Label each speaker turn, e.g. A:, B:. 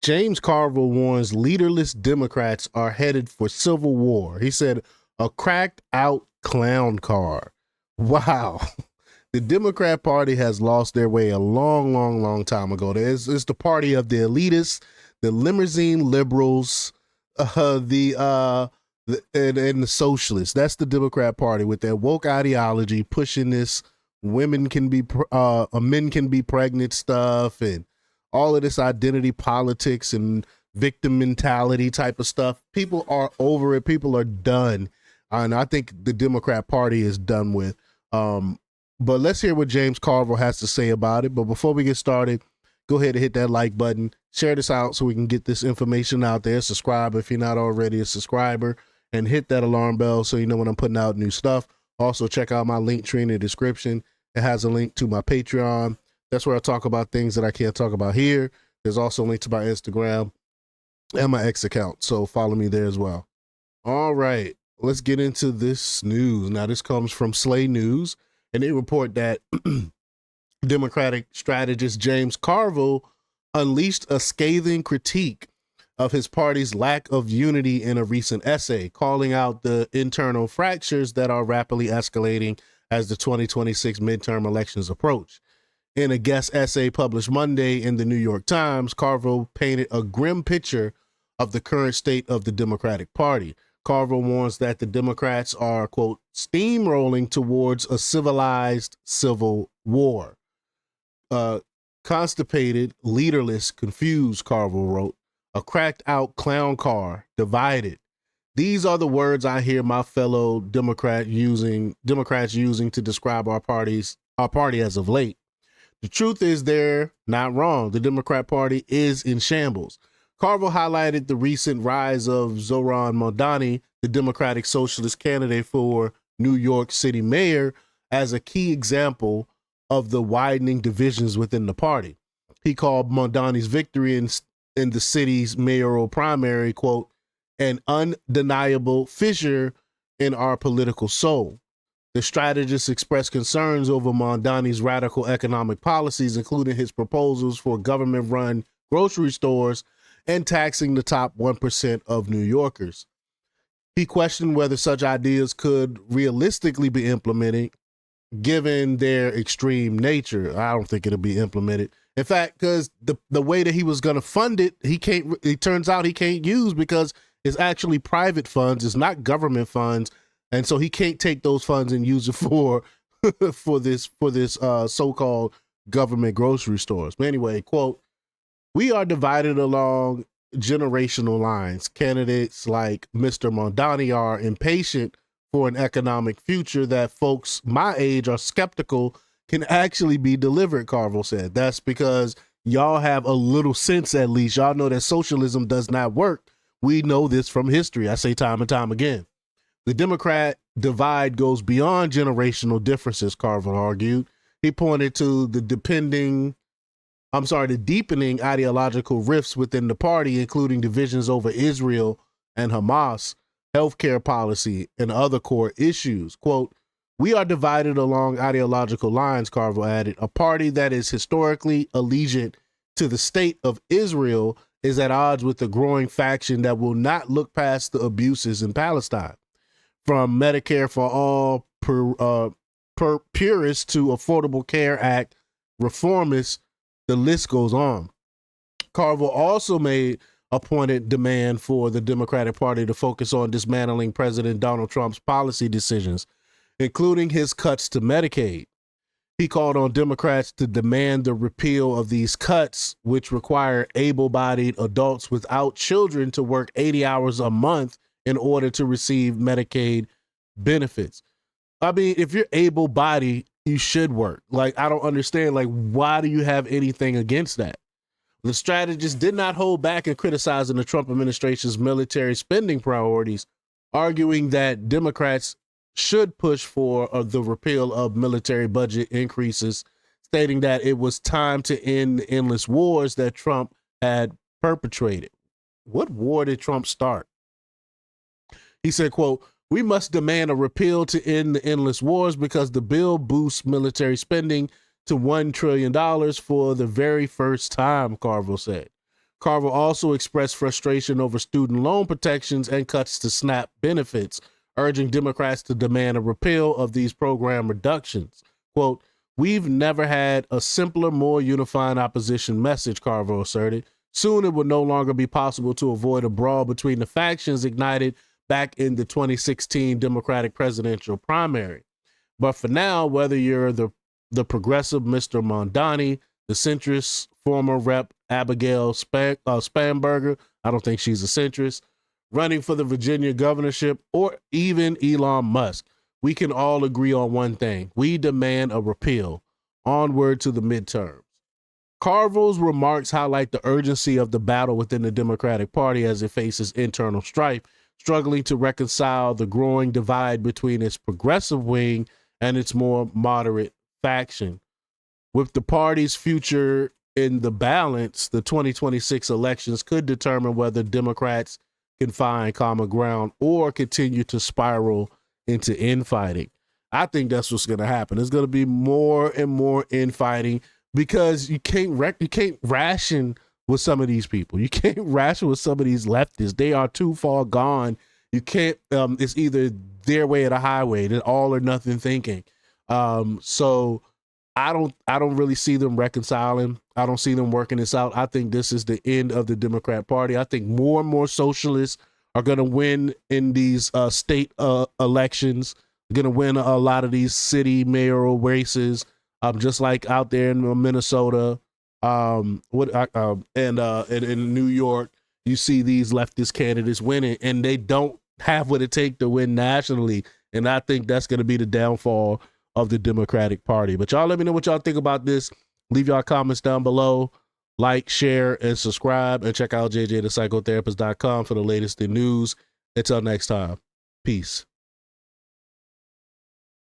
A: James Carville warns leaderless Democrats are headed for civil war. He said, a cracked out clown car. Wow. The Democrat Party has lost their way a long, long, long time ago. It's the party of the elitists, the limousine liberals, and the socialists. That's the Democrat Party with their woke ideology, pushing this men can be pregnant stuff and all of this identity politics and victim mentality type of stuff. People are over it. People are done. And I think the Democrat Party is done with. But let's hear what James Carville has to say about it. But before we get started, go ahead and hit that like button. Share this out so we can get this information out there. Subscribe if you're not already a subscriber. And hit that alarm bell so you know when I'm putting out new stuff. Also, check out my link tree in the description. It has a link to my Patreon. That's where I talk about things that I can't talk about here. There's also a link to my Instagram and my X account. So follow me there as well. All right, let's get into this news. Now, this comes from Slay News, and they report that Democratic strategist James Carville unleashed a scathing critique of his party's lack of unity in a recent essay, calling out the internal fractures that are rapidly escalating as the 2026 midterm elections approach. In a guest essay published Monday in the New York Times, Carville painted a grim picture of the current state of the Democratic Party. Carville warns that the Democrats are, quote, steamrolling towards a civilized civil war. Constipated, leaderless, confused, Carville wrote. A cracked out clown car, divided. These are the words I hear my fellow Democrats using to describe our party as of late. The truth is they're not wrong. The Democrat Party is in shambles. Carville highlighted the recent rise of Zoran Mamdani, the Democratic Socialist candidate for New York City mayor, as a key example of the widening divisions within the party. He called Mamdani's victory in the city's mayoral primary, quote, an undeniable fissure in our political soul. The strategist expressed concerns over Mamdani's radical economic policies, including his proposals for government-run grocery stores and taxing the top 1% of New Yorkers. He questioned whether such ideas could realistically be implemented given their extreme nature. I don't think it'll be implemented. In fact, because the way that he was going to fund it, it turns out he can't use because it's actually private funds. It's not government funds. And so he can't take those funds and use it for this so-called government grocery stores. But anyway, quote, we are divided along generational lines. Candidates like Mr. Mamdani are impatient for an economic future that folks my age are skeptical can actually be delivered, Carville said. That's because y'all have a little sense, at least. Y'all know that socialism does not work. We know this from history. I say time and time again. The Democrat divide goes beyond generational differences, Carville argued. He pointed to the deepening ideological rifts within the party, including divisions over Israel and Hamas, healthcare policy, and other core issues. Quote, we are divided along ideological lines, Carville added. A party that is historically allegiant to the state of Israel is at odds with the growing faction that will not look past the abuses in Palestine. From Medicare for all purists to Affordable Care Act reformists, the list goes on. Carville also made a pointed demand for the Democratic Party to focus on dismantling President Donald Trump's policy decisions, including his cuts to Medicaid. He called on Democrats to demand the repeal of these cuts, which require able-bodied adults without children to work 80 hours a month in order to receive Medicaid benefits. I mean, if you're able-bodied, you should work. Like, I don't understand, like, why do you have anything against that? The strategist did not hold back in criticizing the Trump administration's military spending priorities, arguing that Democrats should push for the repeal of military budget increases, stating that it was time to end the endless wars that Trump had perpetrated. What war did Trump start? He said, quote, we must demand a repeal to end the endless wars because the bill boosts military spending to $1 trillion for the very first time, Carville said. Carville also expressed frustration over student loan protections and cuts to SNAP benefits, urging Democrats to demand a repeal of these program reductions. Quote, "We've never had a simpler, more unifying opposition message," Carville asserted. "Soon it will no longer be possible to avoid a brawl between the factions ignited back in the 2016 Democratic presidential primary. But for now, whether you're the progressive Mr. Mondani, the centrist former Rep. Abigail Spanberger, I don't think she's a centrist, running for the Virginia governorship, or even Elon Musk, we can all agree on one thing. We demand a repeal. Onward to the midterms." Carville's remarks highlight the urgency of the battle within the Democratic Party as it faces internal strife, struggling to reconcile the growing divide between its progressive wing and its more moderate faction. With the party's future in the balance, the 2026 elections could determine whether Democrats can find common ground or continue to spiral into infighting. I think that's what's going to happen. There's going to be more and more infighting because you can't ration with some of these people. You can't ration with some of these leftists. They are too far gone. You can't. It's either their way or the highway. They're all or nothing thinking. So I don't really see them reconciling. I don't see them working this out. I think this is the end of the Democrat Party. I think more and more socialists are going to win in these state elections. They're going to win a lot of these city mayoral races, just like out there in Minnesota, and in New York. You see these leftist candidates winning, and they don't have what it takes to win nationally. And I think that's going to be the downfall of the Democratic Party. But y'all let me know what y'all think about this. Leave y'all comments down below. Like, share, and subscribe. And check out jjthepsychotherapist.com for the latest in news. Until next time, peace.